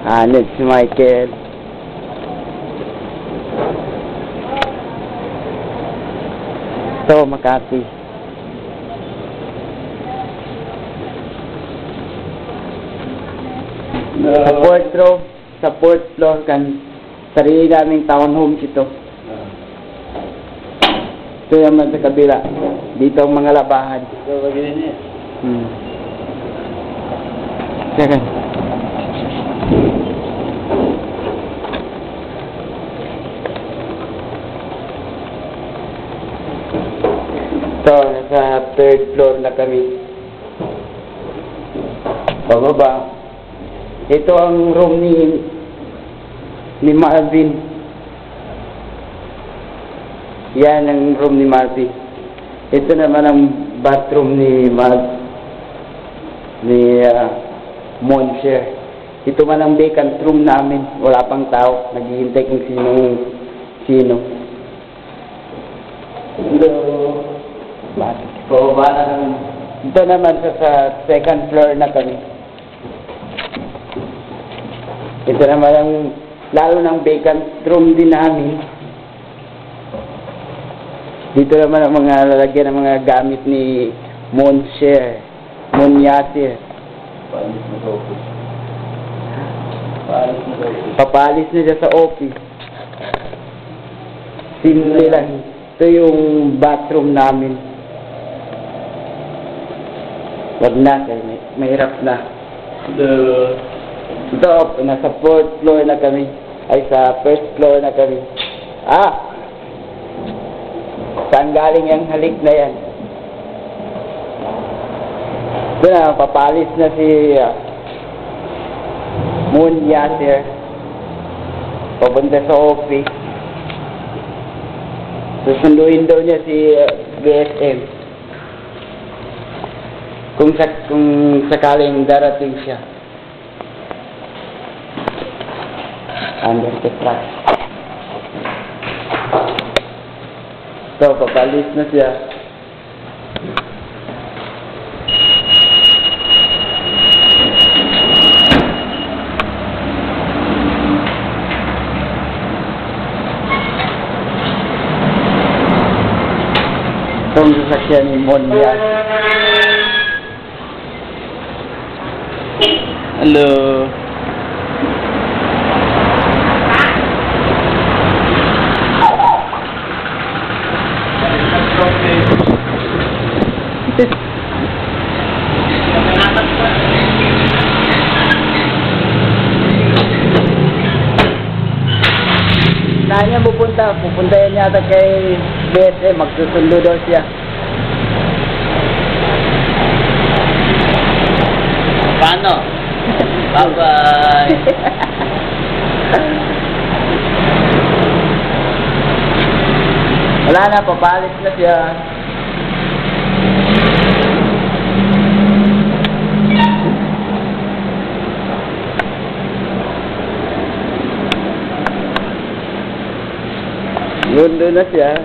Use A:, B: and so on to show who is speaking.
A: Anod si Michael. Ito, Makati. Sa fourth floor kan sarili naming townhomes ito. Ito naman sa kabila. Dito ang mga labahan.
B: Ito ba ganyan niya?
A: Second. Ito, nasa third floor na kami. Pababa. Ito ang room ni Marvin. Yan ang room ni Marvin. Ito naman ang bathroom ni Monsieur. Ito man ang vacant room namin. Wala pang tao. Naghihintay kung sino. Hello. Pababa na kami. Ito naman sa second floor na kami. Ito naman ang lalo ng vacant room din namin. Dito naman ang mga lalagyan ng mga gamit ni Monsieur. Munyasir. Papalis na siya sa office. Simple lang. Ito yung bathroom namin. Wag na, mahirap na. Ito, nasa fourth floor na kami. Ay, sa first floor na kami. Saan galing yung halik na yan? Ito na, papalis na si Moon Yasser. Papunta sa office. Susunduin daw niya si BSM. Kung sakaling darating siya. Under the track. So, papalis na siya. Itong sasakyan ni Monya. Hello. Saan niya pupunta? Pupunta yan yata kay BSM. Magsusundo daw siya.
B: Paano? Bye-bye!
A: Wala na, papalis na siya. Lundo na siya.